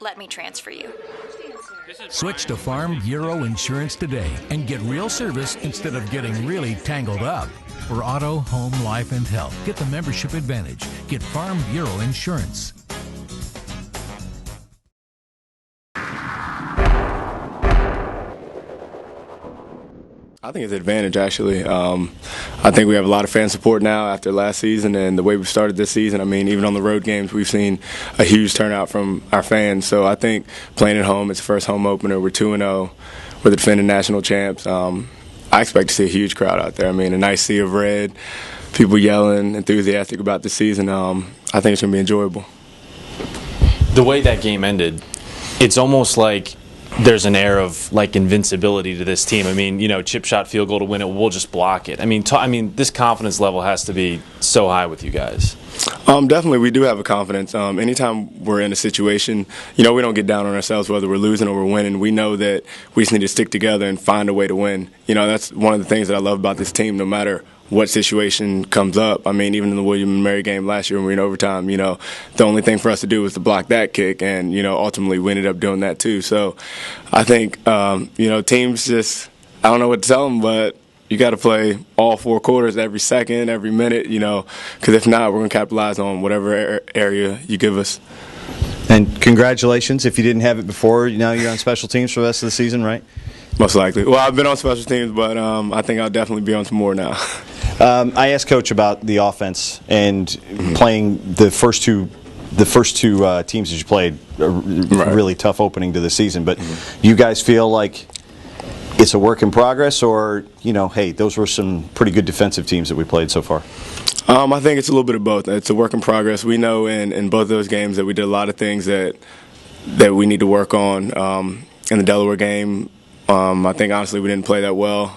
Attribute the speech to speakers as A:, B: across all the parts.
A: Let me transfer you.
B: Switch to Farm Bureau Insurance today and get real service instead of getting really tangled up. For auto, home, life, and health, get the membership advantage. Get Farm Bureau Insurance.
C: I think it's an advantage, actually. I think we have a lot of fan support now after last season and the way we started this season. I mean, even on the road games, we've seen a huge turnout from our fans. So I think playing at home, it's the first home opener. We're 2-0. We're the defending national champs. I expect to see a huge crowd out there. I mean, a nice sea of red, people yelling, enthusiastic about the season. I think it's going to be enjoyable.
D: The way that game ended, it's almost like there's an air of like invincibility to this team. I mean, chip shot field goal to win it, we'll just block it. I mean, this confidence level has to be so high with you guys.
C: Definitely, we do have a confidence. Anytime we're in a situation, we don't get down on ourselves whether we're losing or we're winning. We know that we just need to stick together and find a way to win. That's one of the things that I love about this team, no matter what situation comes up. I mean, even in the William & Mary game last year when we were in overtime, the only thing for us to do was to block that kick, and, ultimately we ended up doing that too. So I think, teams just, I don't know what to tell them, but you got to play all 4 quarters, every second, every minute, because if not, we're going to capitalize on whatever area you give us.
E: And congratulations. If you didn't have it before, now you're on special teams for the rest of the season, right?
C: Most likely. Well, I've been on special teams, but I think I'll definitely be on some more now.
E: I asked Coach about the offense and playing the first two teams that you played. A really tough opening to the season, but you guys feel like it's a work in progress, or hey, those were some pretty good defensive teams that we played so far?
C: I think it's a little bit of both. It's a work in progress. We know in both those games that we did a lot of things that we need to work on. In the Delaware game, I think honestly we didn't play that well.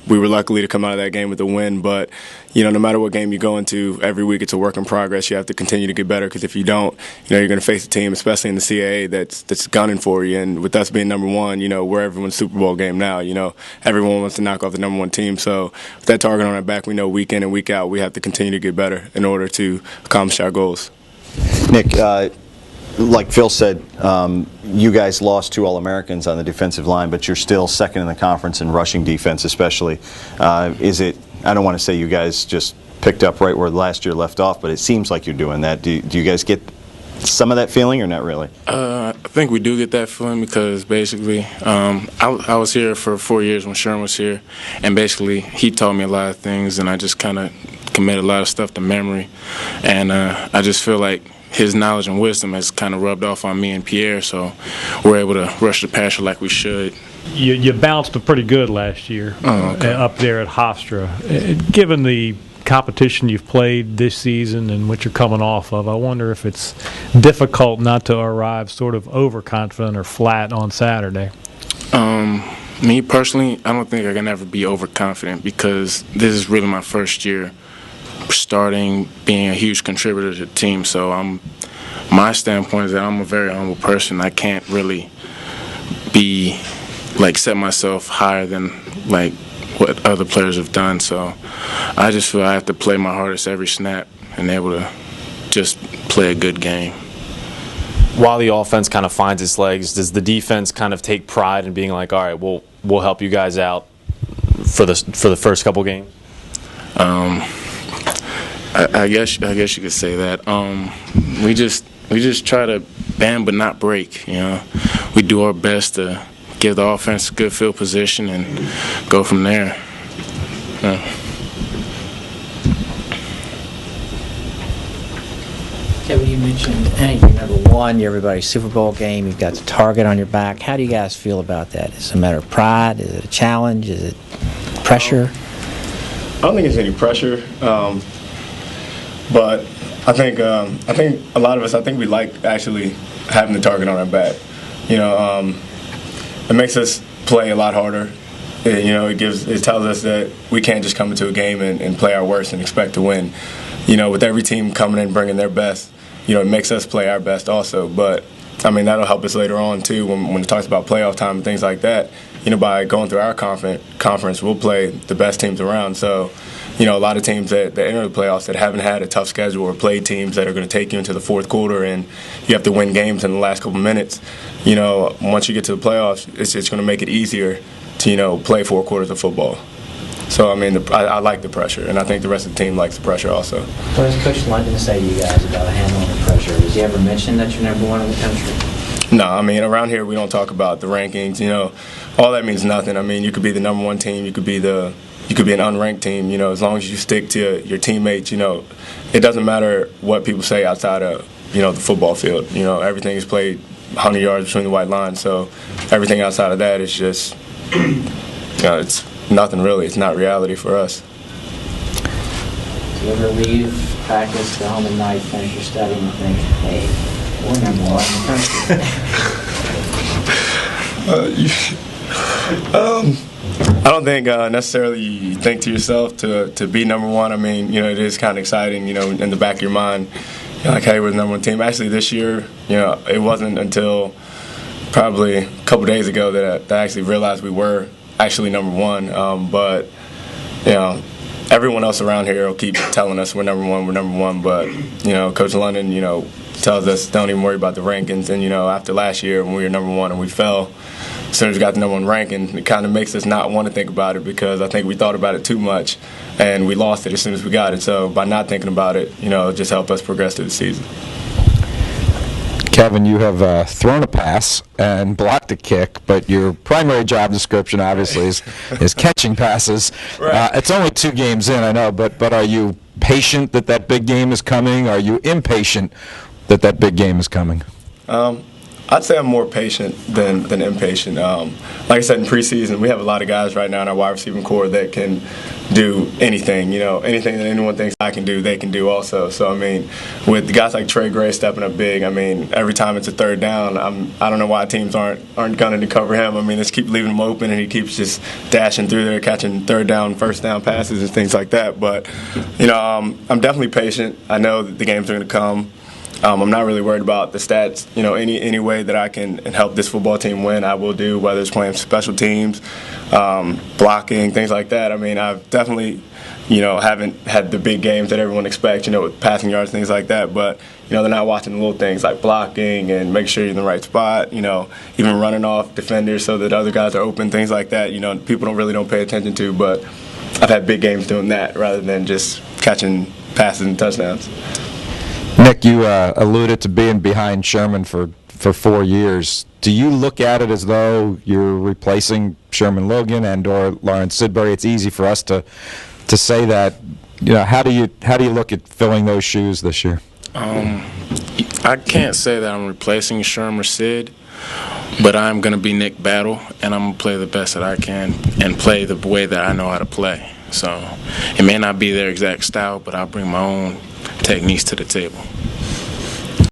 C: We were lucky to come out of that game with a win, but no matter what game you go into, every week it's a work in progress. You have to continue to get better, because if you don't, you're going to face a team, especially in the CAA, that's gunning for you. And with us being number one, we're everyone's Super Bowl game now. Everyone wants to knock off the number one team. So with that target on our back, we know week in and week out we have to continue to get better in order to accomplish our goals.
E: Nick, like Phil said, you guys lost 2 All-Americans on the defensive line, but you're still second in the conference in rushing defense, especially. I don't want to say you guys just picked up right where last year left off, but it seems like you're doing that. Do you guys get some of that feeling, or not really?
F: I think we do get that feeling because basically I was here for 4 years when Sherman was here, and basically he taught me a lot of things, and I just kind of committed a lot of stuff to memory. And I just feel like his knowledge and wisdom has kind of rubbed off on me and Pierre, so we're able to rush the passer like we should.
G: You bounced pretty good last year up there at Hofstra. Given the competition you've played this season and what you're coming off of, I wonder if it's difficult not to arrive sort of overconfident or flat on Saturday.
F: Me personally, I don't think I can ever be overconfident, because this is really my first year starting, being a huge contributor to the team. So my standpoint is that I'm a very humble person. I can't really be set myself higher than what other players have done. So I just feel I have to play my hardest every snap and able to just play a good game.
D: While the offense kind of finds its legs, does the defense kind of take pride in being like, all right, we'll help you guys out for the first couple games?
F: I guess you could say that. We just try to bend but not break. We do our best to give the offense a good field position and go from there.
H: Kevin, you mentioned you're number one, you're everybody's Super Bowl game, you've got the target on your back. How do you guys feel about that? Is it a matter of pride? Is it a challenge? Is it pressure?
C: I don't think it's any pressure, but I think a lot of us, we like actually having the target on our back. It makes us play a lot harder. It tells us that we can't just come into a game and play our worst and expect to win. With every team coming in bringing their best, it makes us play our best also. But that'll help us later on too when it talks about playoff time and things like that. by going through our conference, we'll play the best teams around. So, a lot of teams that enter the playoffs that haven't had a tough schedule or played teams that are going to take you into the fourth quarter and you have to win games in the last couple minutes, once you get to the playoffs, it's going to make it easier to, play 4 quarters of football. So, I like the pressure, and I think the rest of the team likes the pressure also.
H: What does Coach London say to you guys about handling the pressure? Does he ever mention that you're number 1 in the country?
C: No, around here we don't talk about the rankings. All that means nothing. You could be the number 1 team, you could be an unranked team. As long as you stick to your teammates, it doesn't matter what people say outside of the football field. Everything is played 100 yards between the white lines. So everything outside of that is just it's nothing really. It's not reality for us.
H: Do you ever leave practice, go home at night, finish your study, and think, hey, we're number 1 in the country?
C: I don't think necessarily you think to yourself to be number 1. It is kind of exciting, in the back of your mind. You're like, hey, we're the number 1 team. Actually, this year, it wasn't until probably a couple days ago that I actually realized we were actually number 1. But, everyone else around here will keep telling us we're number 1. But, Coach London, tells us don't even worry about the rankings. And, after last year when we were number 1 and we fell, as soon as we got the number 1 ranking, it kind of makes us not want to think about it because I think we thought about it too much and we lost it as soon as we got it. So by not thinking about it, it just helped us progress through the season.
A: Kevin, you have thrown a pass and blocked a kick, but your primary job description obviously is catching passes.
C: Right.
A: It's only 2 games in, I know, but are you patient that big game is coming? Are you impatient that big game is coming?
C: I'd say I'm more patient than impatient. Like I said, in preseason, we have a lot of guys right now in our wide receiving core that can do anything. Anything that anyone thinks I can do, they can do also. So, with the guys like Trey Gray stepping up big, every time it's a 3rd down, I don't know why teams aren't gunning to cover him. Let's keep leaving him open, and he keeps just dashing through there, catching 3rd down, 1st down passes and things like that. But, I'm definitely patient. I know that the games are going to come. I'm not really worried about the stats. Any way that I can help this football team win, I will do, whether it's playing special teams, blocking, things like that. I've definitely, haven't had the big games that everyone expects, with passing yards, things like that. But, they're not watching the little things like blocking and making sure you're in the right spot, even running off defenders so that other guys are open, things like that. People don't pay attention to. But I've had big games doing that rather than just catching passes and touchdowns.
A: Nick, you alluded to being behind Sherman for 4 years. Do you look at it as though you're replacing Sherman Logan and or Lawrence Sidbury? It's easy for us to say that. How do you look at filling those shoes this year?
F: I can't say that I'm replacing Sherman or Sid, but I'm going to be Nick Battle, and I'm going to play the best that I can and play the way that I know how to play. So it may not be their exact style, but I'll bring my own techniques to the table.